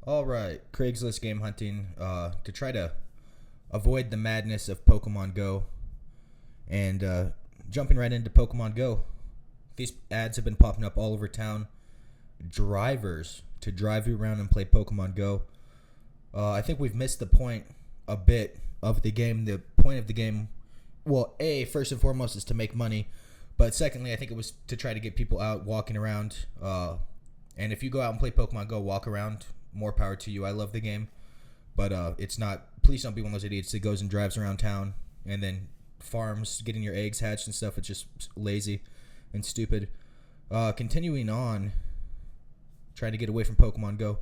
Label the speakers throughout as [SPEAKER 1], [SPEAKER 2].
[SPEAKER 1] All right, Craigslist game hunting to try to avoid the madness of Pokemon Go and jumping right into Pokemon Go. These ads have been popping up all over town. Drivers to drive you around and play Pokemon Go. I think we've missed the point a bit of the game. The point of the game, well, first and foremost, is to make money. But secondly, I think it was to try to get people out walking around. And if you go out and play Pokemon Go, walk around, more power to you. I love the game. But it's not, please don't be one of those idiots that goes and drives around town and then farms, getting your eggs hatched and stuff. It's just lazy and stupid. Continuing on, trying to get away from Pokemon Go.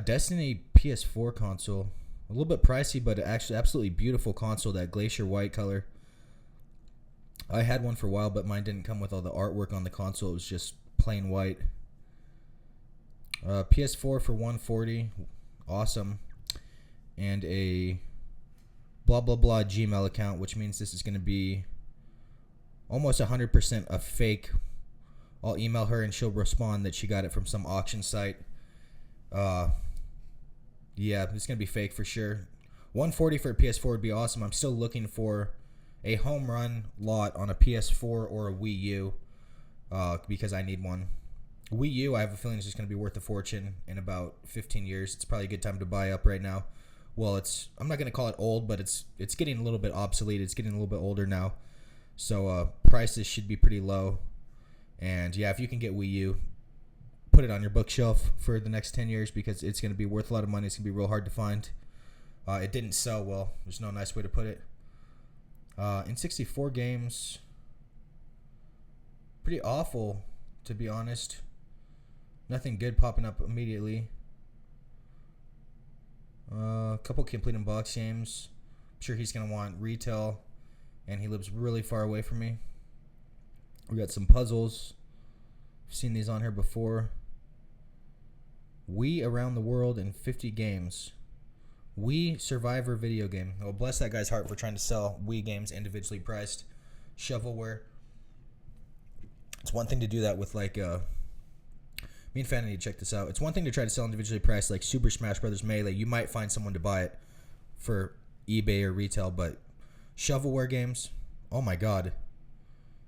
[SPEAKER 1] Destiny PS4 console. A little bit pricey, but actually absolutely beautiful console, that glacier white color. I had one for a while, but mine didn't come with all the artwork on the console. It was just plain white. PS4 for $140. Awesome. And a blah, blah, blah Gmail account, which means this is going to be almost 100% a fake. I'll email her and she'll respond that she got it from some auction site. Yeah, it's going to be fake for sure. $140 for a PS4 would be awesome. I'm still looking for a home run lot on a PS4 or a Wii U because I need one. Wii U, I have a feeling, is just going to be worth a fortune in about 15 years. It's probably a good time to buy up right now. Well, I'm not going to call it old, but it's getting a little bit obsolete. It's getting a little bit older now. So prices should be pretty low. And yeah, if you can get Wii U, put it on your bookshelf for the next 10 years because it's going to be worth a lot of money. It's going to be real hard to find. It didn't sell well. There's no nice way to put it. In 64 games, pretty awful, to be honest. Nothing good popping up immediately. A couple complete unbox games. I'm sure he's going to want retail, and he lives really far away from me. We got some puzzles. I've seen these on here before. Wii Around the World in 50 games. Wii Survivor video game. Oh, bless that guy's heart for trying to sell Wii games individually priced. Shovelware. It's one thing to do that with like me and Fan need to check this out. It's one thing to try to sell individually priced like Super Smash Bros. Melee. You might find someone to buy it for eBay or retail, but shovelware games, oh my god.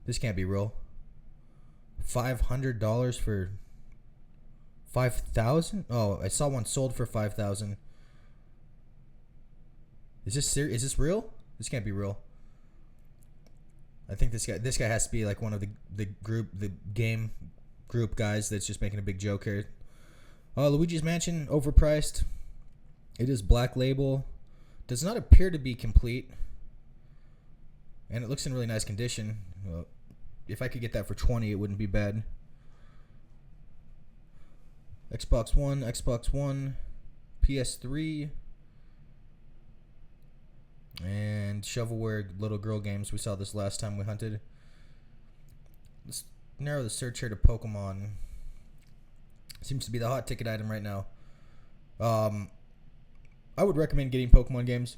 [SPEAKER 1] This can't be real. $500 for 5,000? Oh, I saw one sold for 5,000. Is this serious? Is this real? This can't be real. I think this guy has to be like one of the game group guys that's just making a big joke here. Luigi's Mansion, overpriced. It is Black Label. Does not appear to be complete. And it looks in really nice condition. If I could get that for $20, it wouldn't be bad. Xbox One, PS3, and shovelware little girl games. We saw this last time we hunted. Let's narrow the search here to Pokemon. Seems to be the hot ticket item right now. I would recommend getting Pokemon games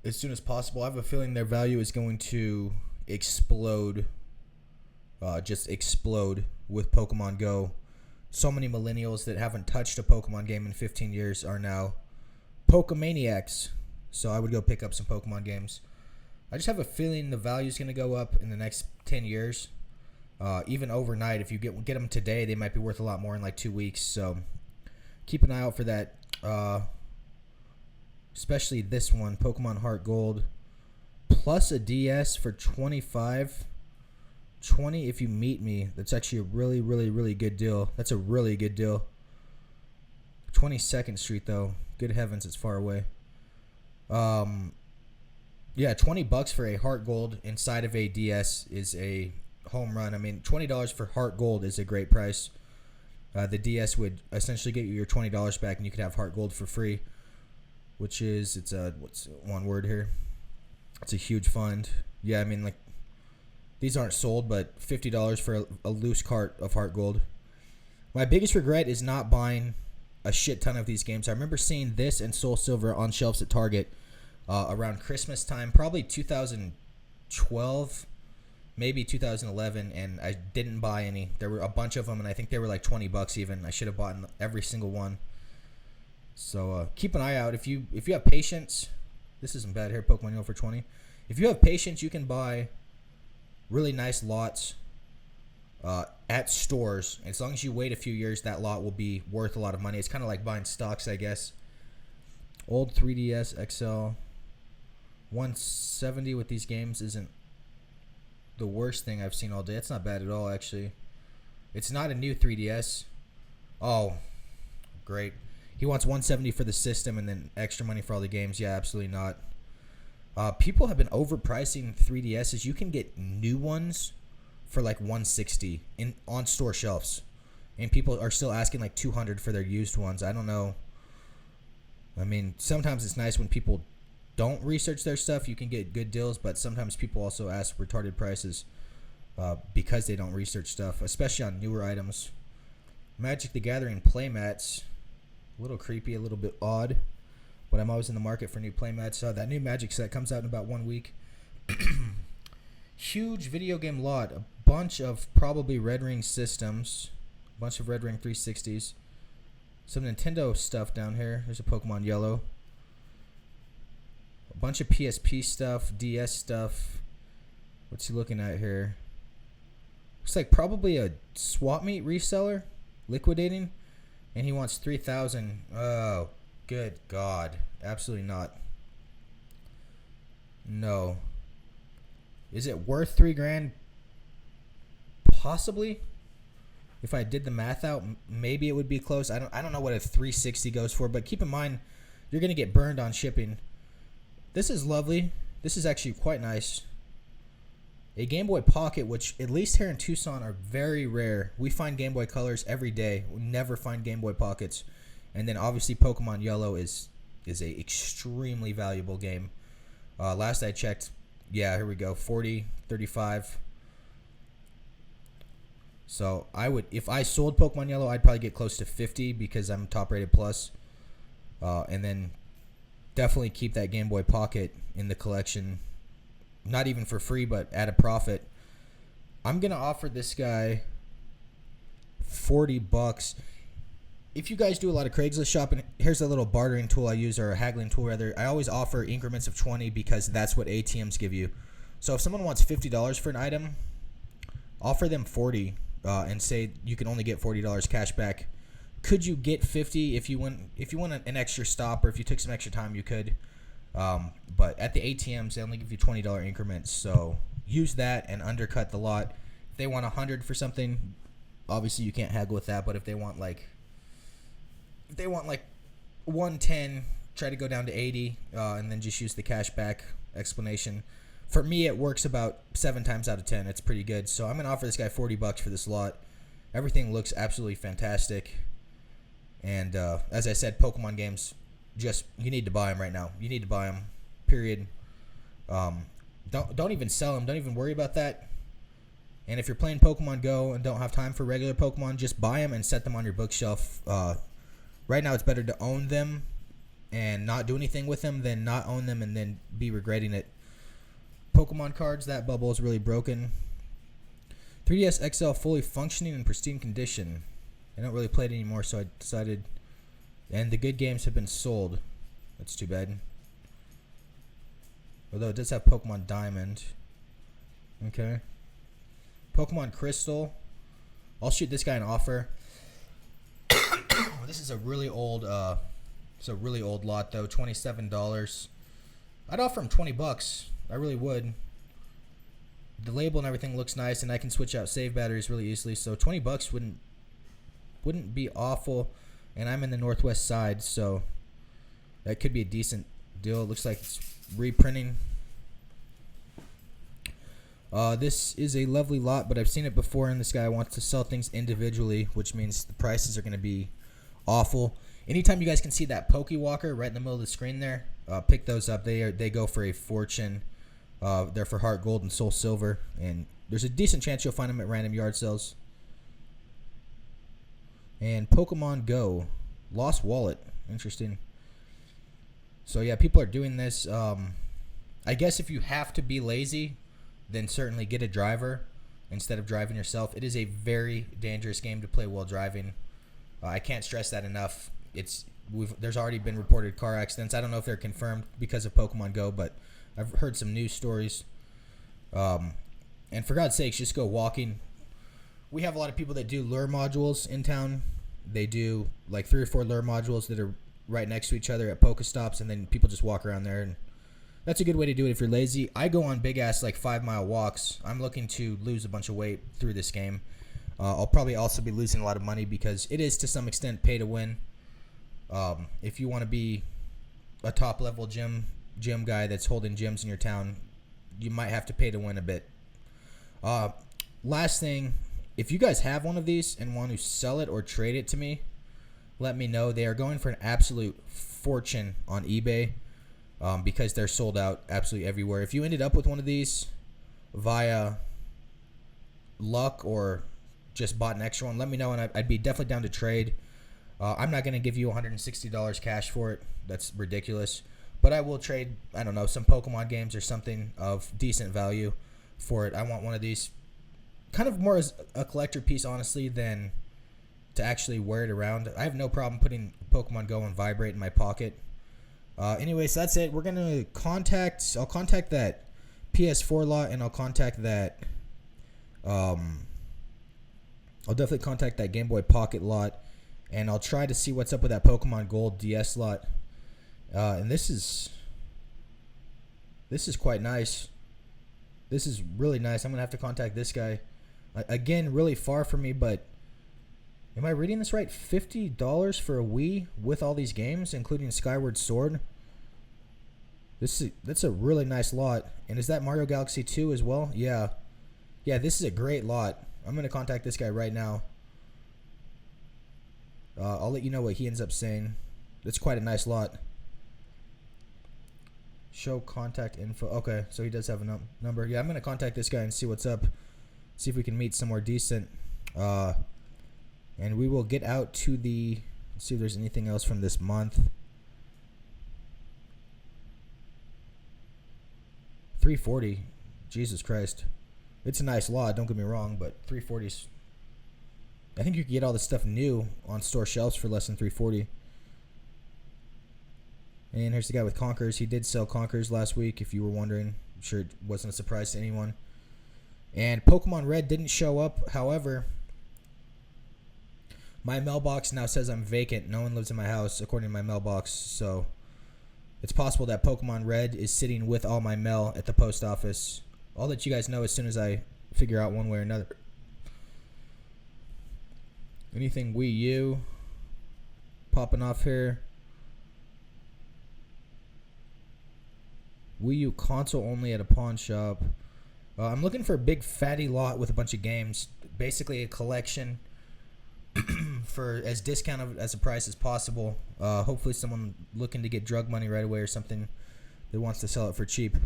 [SPEAKER 1] as soon as possible. I have a feeling their value is going to explode. Just explode with Pokemon Go. So many millennials that haven't touched a Pokemon game in 15 years are now Pokemaniacs. So I would go pick up some Pokemon games. I just have a feeling the value is going to go up in the next 10 years. Even overnight, if you get them today, they might be worth a lot more in like 2 weeks. So keep an eye out for that. Especially this one, Pokemon Heart Gold, plus a DS for $25. $20 if you meet me. That's actually a really, really, really good deal. That's a really good deal. 22nd Street though. Good heavens, it's far away. Yeah, $20 for a Heart Gold inside of a DS is a home run. I mean, $20 for Heart Gold is a great price. The DS would essentially get you your $20 back, and you could have Heart Gold for free, which is what's one word here? It's a huge fund. Yeah, I mean, like, these aren't sold, but $50 for a loose cart of Heart Gold. My biggest regret is not buying a shit ton of these games. I remember seeing this and Soul Silver on shelves at Target around Christmas time, probably 2012, maybe 2011, and I didn't buy any. There were a bunch of them, and I think they were like $20 even. I should have bought every single one. So keep an eye out. If you have patience, this isn't bad here. Pokemon Go for 20. If you have patience, you can buy really nice lots at stores. As long as you wait a few years, that lot will be worth a lot of money. It's kind of like buying stocks, I guess. Old 3DS XL 170 with these games isn't the worst thing I've seen all day. It's not bad at all, actually. It's not a new 3DS. Oh, great. He wants 170 for the system and then extra money for all the games. Yeah, absolutely not. People have been overpricing 3DSs. You can get new ones for like 160 on store shelves, and people are still asking like 200 for their used ones. I don't know. I mean, sometimes it's nice when people don't research their stuff. You can get good deals, but sometimes people also ask retarded prices because they don't research stuff, especially on newer items. Magic the Gathering playmats, a little creepy, a little bit odd, but I'm always in the market for new playmats. That new Magic set comes out in about 1 week. Huge video game lot, a bunch of probably Red Ring systems, a bunch of Red Ring 360s, some Nintendo stuff down here. There's a Pokemon Yellow, a bunch of PSP stuff, DS stuff. What's he looking at here? Looks like probably a swap meet reseller liquidating, and he wants 3,000. Oh, good God, absolutely not. No. Is it worth $3,000? Possibly. If I did the math out, maybe it would be close. I don't know what a 360 goes for, but keep in mind you're gonna get burned on shipping. This is lovely. This is actually quite nice. A Game Boy Pocket, which at least here in Tucson are very rare. We find Game Boy Colors every day. We never find Game Boy Pockets. And then obviously Pokemon Yellow is a extremely valuable game. Last I checked, yeah, here we go, 40, 35. So I would, if I sold Pokemon Yellow, I'd probably get close to 50 because I'm top rated plus. And then definitely keep that Game Boy Pocket in the collection. Not even for free, but at a profit. I'm going to offer this guy $40. If you guys do a lot of Craigslist shopping, here's a little bartering tool I use, or a haggling tool rather. I always offer increments of 20 because that's what ATMs give you. So if someone wants $50 for an item, offer them 40 and say you can only get $40 cash back. Could you get 50 if you want an extra stop, or if you took some extra time, you could. But at the ATMs, they only give you $20 increments. So use that and undercut the lot. If they want 100 for something, obviously you can't haggle with that. But if they want like 110, try to go down to 80, and then just use the cash back explanation. For me, it works about 7 times out of 10. It's pretty good. So I'm gonna offer this guy $40 for this lot. Everything looks absolutely fantastic. And as I said, Pokemon games, just, you need to buy them right now. You need to buy them, period. Don't even sell them. Don't even worry about that. And if you're playing Pokemon Go and don't have time for regular Pokemon, just buy them and set them on your bookshelf. Right now, it's better to own them and not do anything with them than not own them and then be regretting it. Pokemon cards, that bubble is really broken. 3DS XL fully functioning in pristine condition. I don't really play it anymore, so I decided. And the good games have been sold. That's too bad. Although it does have Pokemon Diamond. Okay. Pokemon Crystal. I'll shoot this guy an offer. This is a really old lot though. $27. I'd offer him $20. I really would. The label and everything looks nice, and I can switch out save batteries really easily. So $20 wouldn't be awful. And I'm in the northwest side, so that could be a decent deal. It looks like it's reprinting. This is a lovely lot, but I've seen it before, and this guy wants to sell things individually, which means the prices are going to be awful. Anytime you guys can see that Pokewalker right in the middle of the screen there, pick those up. They go for a fortune. They're for Heart Gold and Soul Silver, and there's a decent chance you'll find them at random yard sales. And Pokemon Go, Lost Wallet, interesting. So yeah, people are doing this. I guess if you have to be lazy, then certainly get a driver instead of driving yourself. It is a very dangerous game to play while driving. I can't stress that enough. It's There's already been reported car accidents. I don't know if they're confirmed because of Pokemon Go, but I've heard some news stories. And for God's sakes, just go walking. We have a lot of people that do lure modules in town. They do like 3 or 4 lure modules that are right next to each other at Pokestops, and then people just walk around there, and that's a good way to do it if you're lazy. I go on big ass like 5-mile walks. I'm looking to lose a bunch of weight through this game. I'll probably also be losing a lot of money because it is to some extent pay to win. If you want to be a top level gym guy that's holding gyms in your town, you might have to pay to win a bit. Last thing, if you guys have one of these and want to sell it or trade it to me, let me know. They are going for an absolute fortune on eBay because they're sold out absolutely everywhere. If you ended up with one of these via luck or just bought an extra one, let me know, and I'd be definitely down to trade. I'm not going to give you $160 cash for it. That's ridiculous. But I will trade, I don't know, some Pokemon games or something of decent value for it. I want one of these kind of more as a collector piece, honestly, than to actually wear it around. I have no problem putting Pokemon Go and Vibrate in my pocket. Anyway, so that's it. We're going to I'll contact that PS4 lot, and I'll contact that, I'll definitely contact that Game Boy Pocket lot, and I'll try to see what's up with that Pokemon Gold DS lot. And this is quite nice. This is really nice. I'm going to have to contact this guy. Again, really far from me, but am I reading this right? $50 for a Wii with all these games, including Skyward Sword. That's a really nice lot. And is that Mario Galaxy 2 as well? Yeah. Yeah, this is a great lot. I'm going to contact this guy right now. I'll let you know what he ends up saying. That's quite a nice lot. Show contact info. Okay, so he does have a number. Yeah, I'm going to contact this guy and see what's up. See if we can meet somewhere decent. And we will get out to the... Let's see if there's anything else from this month. 340. Jesus Christ. It's a nice lot, don't get me wrong, but 340's... I think you can get all this stuff new on store shelves for less than 340. And here's the guy with Conkers. He did sell Conkers last week, if you were wondering. I'm sure it wasn't a surprise to anyone. And Pokemon Red didn't show up. However, my mailbox now says I'm vacant. No one lives in my house, according to my mailbox. So it's possible that Pokemon Red is sitting with all my mail at the post office. I'll let you guys know as soon as I figure out one way or another. Anything Wii U popping off here? Wii U console only at a pawn shop. I'm looking for a big fatty lot with a bunch of games. Basically a collection for as discounted as a price as possible. Hopefully someone looking to get drug money right away or something that wants to sell it for cheap.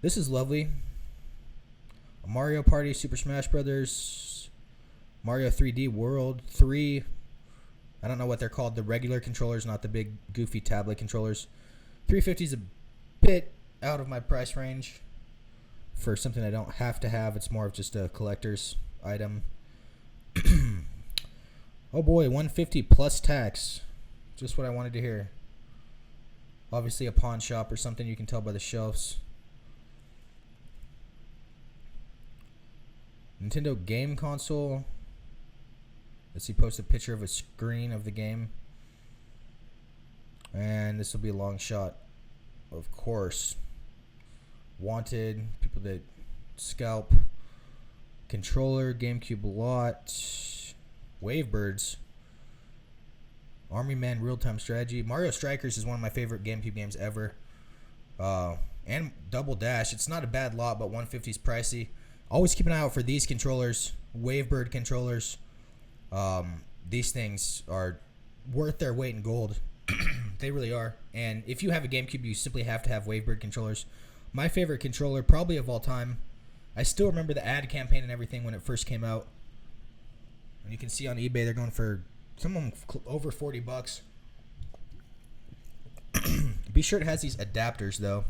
[SPEAKER 1] This is lovely. Mario Party, Super Smash Brothers, Mario 3D World 3. I don't know what they're called. The regular controllers, not the big goofy tablet controllers. $350 is a bit out of my price range for something I don't have to have. It's more of just a collector's item. Oh boy, $150 plus tax. Just what I wanted to hear. Obviously a pawn shop or something, you can tell by the shelves. Nintendo game console. Let's see, post a picture of a screen of the game. And this will be a long shot. Of course. Wanted, people that scalp. Controller, GameCube lot. WaveBirds. Army Man real-time strategy. Mario Strikers is one of my favorite GameCube games ever. And Double Dash. It's not a bad lot, but $150 is pricey. Always keep an eye out for these controllers. WaveBird controllers. These things are worth their weight in gold. They really are. And if you have a GameCube, you simply have to have WaveBird controllers. My favorite controller, probably of all time. I still remember the ad campaign and everything when it first came out. And you can see on eBay they're going for some of them over $40. Be sure it has these adapters though.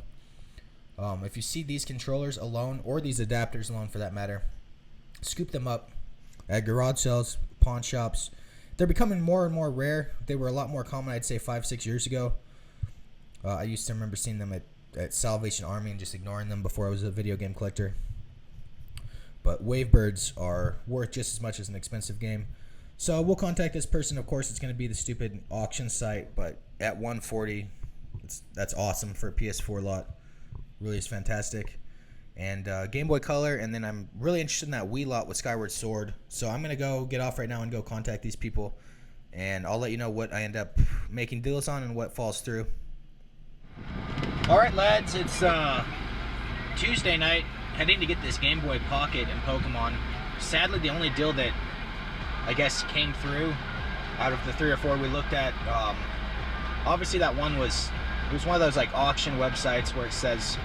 [SPEAKER 1] If you see these controllers alone, or these adapters alone for that matter, scoop them up at garage sales, pawn shops. they're becoming more and more rare. They were a lot more common, I'd say 5-6 years ago. I used to remember seeing them at Salvation Army and just ignoring them before I was a video game collector. But WaveBirds are worth just as much as an expensive game. So we'll contact this person. Of course, it's going to be the stupid auction site, but at $140, that's awesome for a PS4 lot. Really is fantastic. And Game Boy Color, and then I'm really interested in that Wii lot with Skyward Sword. So I'm going to go get off right now and go contact these people. And I'll let you know what I end up making deals on and what falls through. Alright lads, it's Tuesday night, heading to get this Game Boy Pocket and Pokemon. Sadly, the only deal that I guess came through out of the 3 or 4 we looked at, obviously that one was one of those like auction websites where it says,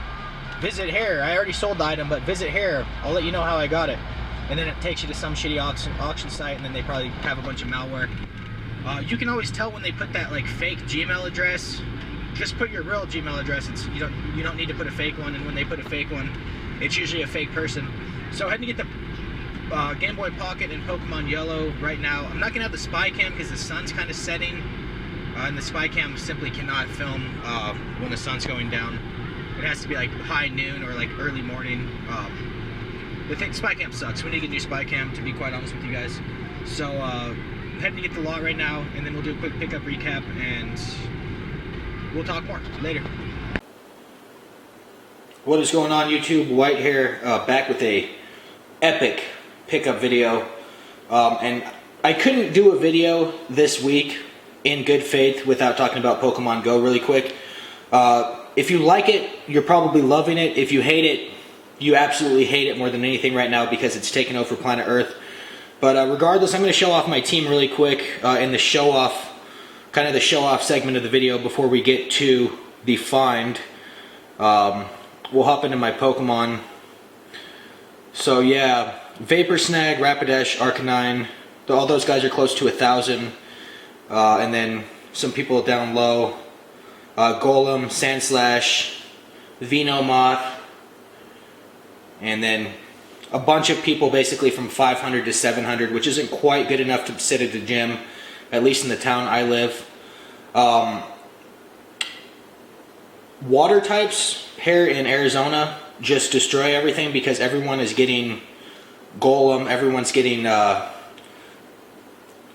[SPEAKER 1] visit here, I already sold the item, but visit here, I'll let you know how I got it. And then it takes you to some shitty auction site, and then they probably have a bunch of malware. You can always tell when they put that like fake Gmail address. Just put your real Gmail address. You don't need to put a fake one, and when they put a fake one, it's usually a fake person. So heading to get the Game Boy Pocket and Pokemon Yellow right now. I'm not going to have the spy cam because the sun's kind of setting, and the spy cam simply cannot film when the sun's going down. It has to be like high noon or like early morning. The spy cam sucks. We need to get a new spy cam, to be quite honest with you guys. So heading to get the lot right now, and then we'll do a quick pickup recap, and we'll talk more later. What is going on, YouTube? White here, back with a epic pickup video. And I couldn't do a video this week in good faith without talking about Pokemon Go really quick. If you like it, you're probably loving it. If you hate it, you absolutely hate it more than anything right now because it's taken over planet Earth. But regardless, I'm going to show off my team really quick in the show-off, kind of the show-off segment of the video before we get to the find. We'll hop into my Pokemon. So yeah, Vapor Snag, Rapidash, Arcanine, all those guys are close to 1,000. And then some people down low, Golem, Sandslash, Venomoth, and then a bunch of people basically from 500 to 700, which isn't quite good enough to sit at the gym, at least in the town I live. Water types here in Arizona just destroy everything because everyone is getting Golem, everyone's getting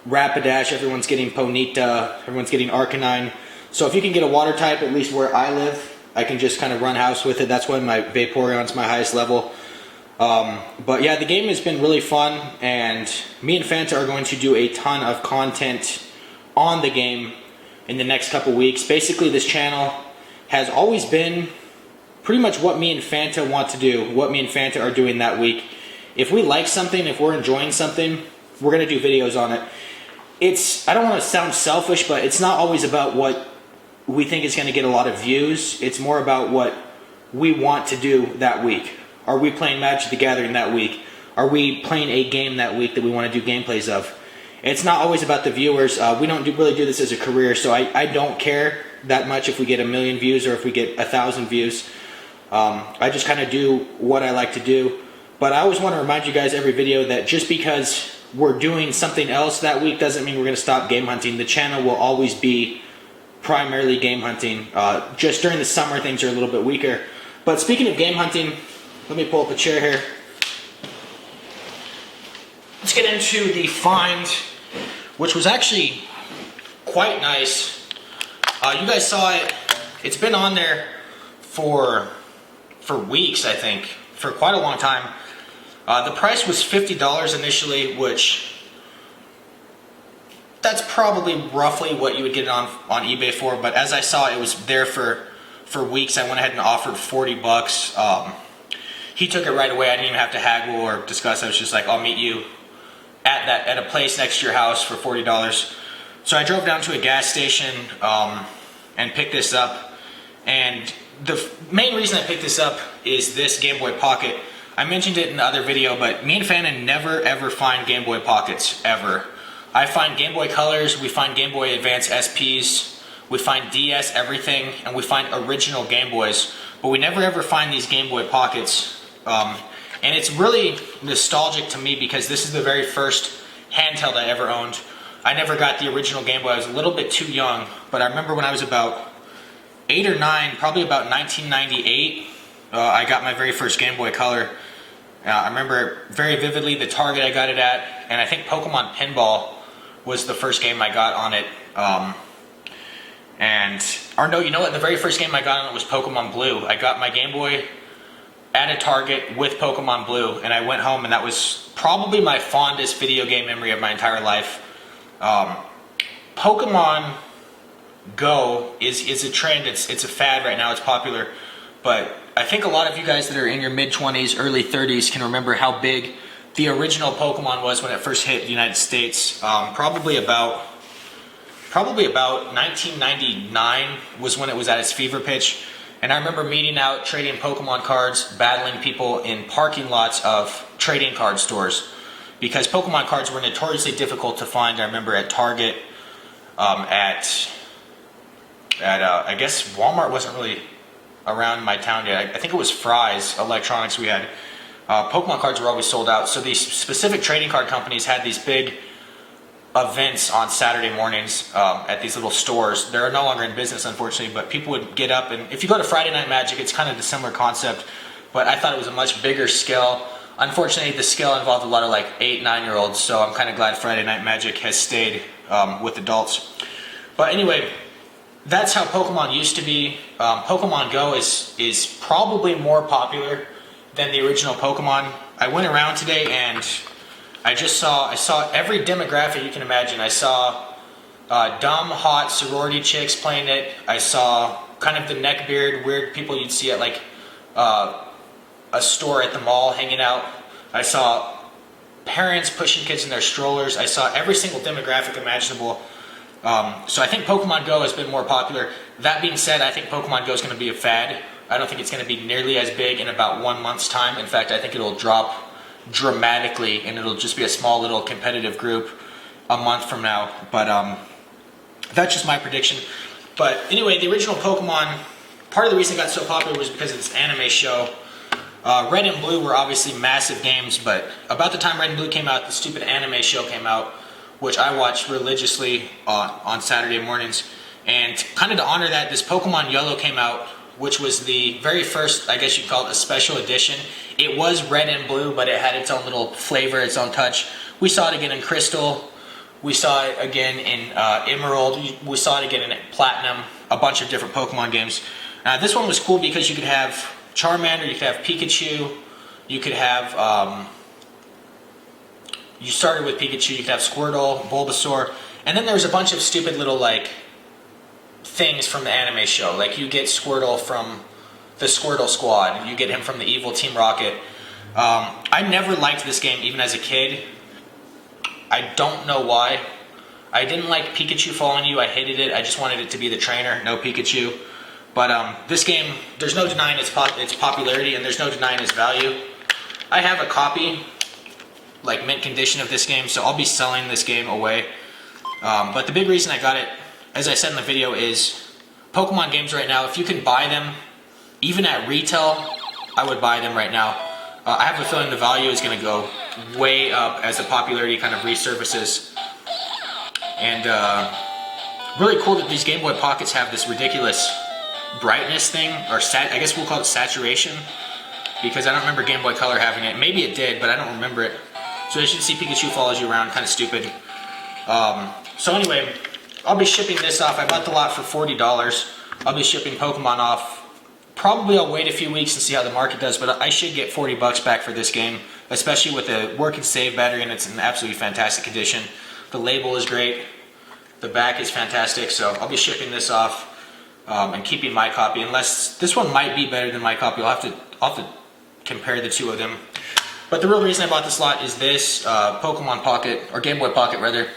[SPEAKER 1] Rapidash, everyone's getting Ponyta, everyone's getting Arcanine. So if you can get a water type, at least where I live, I can just kind of run house with it. That's why my Vaporeon's my highest level. But yeah, the game has been really fun, and me and Fanta are going to do a ton of content on the game in the next couple weeks. Basically, this channel has always been pretty much what me and Fanta want to do, what me and Fanta are doing that week. If we like something, if we're enjoying something, we're going to do videos on it. I don't want to sound selfish, but it's not always about what we think is going to get a lot of views. It's more about what we want to do that week. Are we playing Magic the Gathering that week? Are we playing a game that week that we want to do gameplays of? It's not always about the viewers. We don't really do this as a career, so I don't care that much if we get 1 million views or if we get 1,000 views. I just kind of do what I like to do. But I always want to remind you guys every video that just because we're doing something else that week doesn't mean we're going to stop game hunting. The channel will always be primarily game hunting. Just during the summer, things are a little bit weaker. But speaking of game hunting, let me pull up a chair here. Let's get into the find, which was actually quite nice. You guys saw it. It's been on there for weeks, I think, for quite a long time. The price was $50 initially, which that's probably roughly what you would get it on eBay for. But as I saw, it was there for weeks. I went ahead and offered $40. He took it right away. I didn't even have to haggle or discuss. I was just like, I'll meet you at a place next to your house for $40. So I drove down to a gas station and picked this up. And the main reason I picked this up is this Game Boy Pocket. I mentioned it in the other video, but me and Fanta never ever find Game Boy Pockets, ever. I find Game Boy Colors, we find Game Boy Advance SPs, we find DS everything, and we find original Game Boys. But we never ever find these Game Boy Pockets. And it's really nostalgic to me because this is the very first handheld I ever owned.
[SPEAKER 2] I never got the original Game Boy. I was a little bit too young, but I remember when I was about 8 or 9, probably about 1998, I got my very first Game Boy Color. I remember very vividly the Target I got it at, and I think Pokemon Pinball was the first game I got on it. Or no, you know what? The very first game I got on it was Pokemon Blue. I got my Game Boy at a Target with Pokemon Blue, and I went home, and that was probably my fondest video game memory of my entire life. Pokemon Go is a trend. It's a fad right now. It's popular, but I think a lot of you guys that are in your mid-20s, early 30s can remember how big the original Pokemon was when it first hit the United States. Probably about 1999 was when it was at its fever pitch. And I remember meeting out, trading Pokemon cards, battling people in parking lots of trading card stores, because Pokemon cards were notoriously difficult to find. I remember at Target, I guess Walmart wasn't really around my town yet. I think it was Fry's Electronics we had. Pokemon cards were always sold out, so these specific trading card companies had these big events on Saturday mornings at these little stores. They're no longer in business, unfortunately, but people would get up, and if you go to Friday Night Magic, it's kind of a similar concept, but I thought it was a much bigger scale. Unfortunately, the scale involved a lot of like 8, 9-year-olds, so I'm kind of glad Friday Night Magic has stayed with adults. But anyway, that's how Pokemon used to be. Pokemon Go is probably more popular than the original Pokemon. I went around today and I saw every demographic you can imagine. I saw dumb, hot sorority chicks playing it. I saw kind of the neckbeard, weird people you'd see at like a store at the mall hanging out. I saw parents pushing kids in their strollers. I saw every single demographic imaginable. So I think Pokemon Go has been more popular. That being said, I think Pokemon Go is going to be a fad. I don't think it's going to be nearly as big in about 1 month's time. In fact, I think it'll drop dramatically, and it'll just be a small little competitive group a month from now. But that's just my prediction. But anyway, the original Pokemon, part of the reason it got so popular was because of this anime show. Red and Blue were obviously massive games, but about the time Red and Blue came out, the stupid anime show came out, which I watched religiously on Saturday mornings. And kind of to honor that, this Pokemon Yellow came out, which was the very first, I guess you'd call it a special edition. It was Red and Blue, but it had its own little flavor, its own touch. We saw it again in Crystal. We saw it again in Emerald. We saw it again in Platinum, a bunch of different Pokemon games. This one was cool because you could have Charmander, you could have Pikachu, you could have... you started with Pikachu, you could have Squirtle, Bulbasaur, and then there was a bunch of stupid little, like, things from the anime show. Like, you get Squirtle from the Squirtle Squad, you get him from the evil Team Rocket. I never liked this game, even as a kid. I don't know why. I didn't like Pikachu following you, I hated it, I just wanted it to be the trainer, no Pikachu. But this game, there's no denying its popularity, and there's no denying its value. I have a copy, like mint condition, of this game, so I'll be selling this game away. But the big reason I got it, as I said in the video, is Pokemon games right now, if you can buy them, even at retail, I would buy them right now. I have a feeling the value is going to go way up as the popularity kind of resurfaces. And really cool that these Game Boy Pockets have this ridiculous brightness thing, or I guess we'll call it saturation, because I don't remember Game Boy Color having it. Maybe it did, but I don't remember it. So as you can see, Pikachu follows you around, kind of stupid. So anyway, I'll be shipping this off. I bought the lot for $40. I'll be shipping Pokemon off. Probably I'll wait a few weeks and see how the market does, but I should get $40 back for this game, especially with the work and save battery, and it's in absolutely fantastic condition. The label is great. The back is fantastic, so I'll be shipping this off and keeping my copy, unless this one might be better than my copy. I'll have to compare the two of them. But the real reason I bought this lot is this Pokemon Pocket, or Game Boy Pocket rather.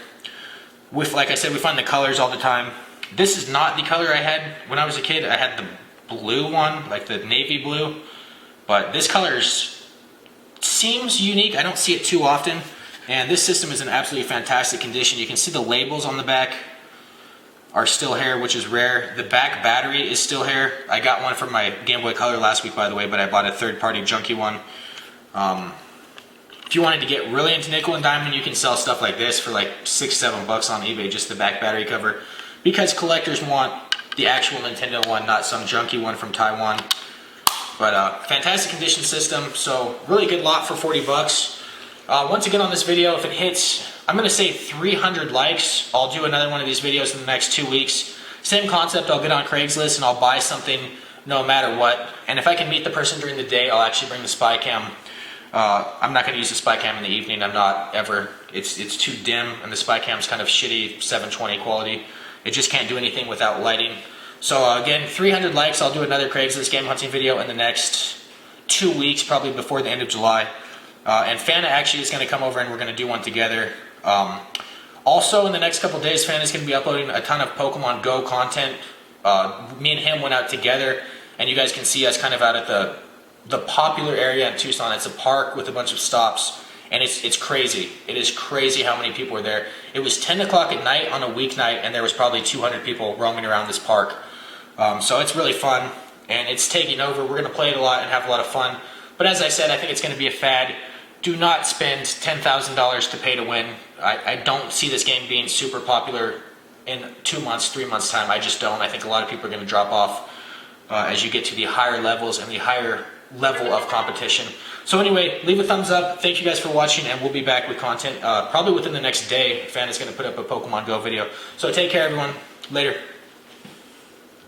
[SPEAKER 2] Like I said, we find the colors all the time. This is not the color I had when I was a kid. I had the blue one, like the navy blue. But this color seems unique. I don't see it too often. And this system is in absolutely fantastic condition. You can see the labels on the back are still here, which is rare. The back battery is still here. I got one from my Game Boy Color last week, by the way, but I bought a third-party junky one. If you wanted to get really into nickel and diamond, you can sell stuff like this for like $6-7 on eBay, just the back battery cover, because collectors want the actual Nintendo one, not some junky one from Taiwan. But fantastic condition system, so really good lot for 40 bucks. Once again on this video, if it hits, I'm going to say 300 likes, I'll do another one of these videos in the next 2 weeks. Same concept, I'll get on Craigslist and I'll buy something no matter what. And if I can meet the person during the day, I'll actually bring the spy cam. I'm not going to use the spy cam in the evening, I'm not ever. It's too dim, and the spy cam's kind of shitty 720 quality. It just can't do anything without lighting. So again, 300 likes, I'll do another Craigslist game hunting video in the next 2 weeks, probably before the end of July. And Fana actually is going to come over and we're going to do one together. Also, in the next couple days, Fana is going to be uploading a ton of Pokemon Go content. Me and him went out together, and you guys can see us kind of out at the popular area in Tucson. It's a park with a bunch of stops, and it's crazy. It is crazy how many people are there. It was 10 o'clock at night on a weeknight, and there was probably 200 people roaming around this park. So it's really fun, and it's taking over. We're going to play it a lot and have a lot of fun. But as I said, I think it's going to be a fad. Do not spend $10,000 to pay to win. I don't see this game being super popular in 2 months, 3 months time. I just don't. I think a lot of people are going to drop off as you get to the higher levels and the higher level of competition. So anyway, leave a thumbs up. Thank you guys for watching, and we'll be back with content probably within the next day. Fan is going to put up a Pokemon Go video. So take care, everyone. Later.